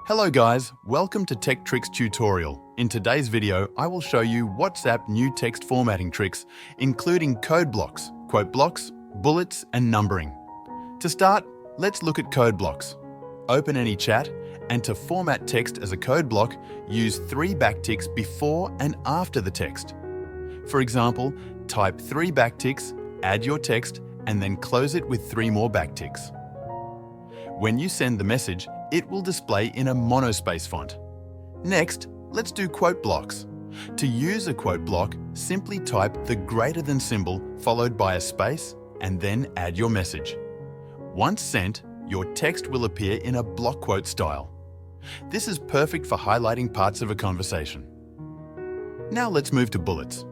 Hello guys, welcome to Tech Tricks tutorial. In today's video, I will show you WhatsApp new text formatting tricks, including code blocks, quote blocks, bullets, and numbering. To start, let's look at code blocks. Open any chat, and to format text as a code block, use 3 backticks before and after the text. For example, type 3 backticks, add your text, and then close it with 3 more backticks. When you send the message, it will display in a monospace font. Next, let's do quote blocks. To use a quote block, simply type the greater than symbol followed by a space and then add your message. Once sent, your text will appear in a block quote style. This is perfect for highlighting parts of a conversation. Now let's move to bullets.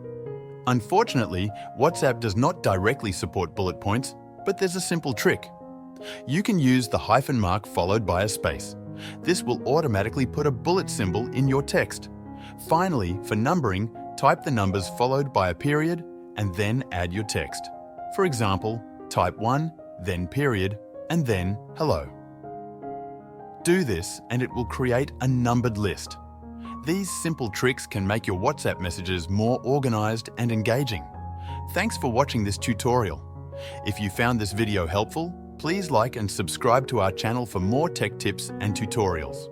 Unfortunately, WhatsApp does not directly support bullet points, but there's a simple trick. You can use the hyphen mark followed by a space. This will automatically put a bullet symbol in your text. Finally, for numbering, type the numbers followed by a period and then add your text. For example, type 1, then period, and then hello. Do this and it will create a numbered list. These simple tricks can make your WhatsApp messages more organized and engaging. Thanks for watching this tutorial. If you found this video helpful, please like and subscribe to our channel for more tech tips and tutorials.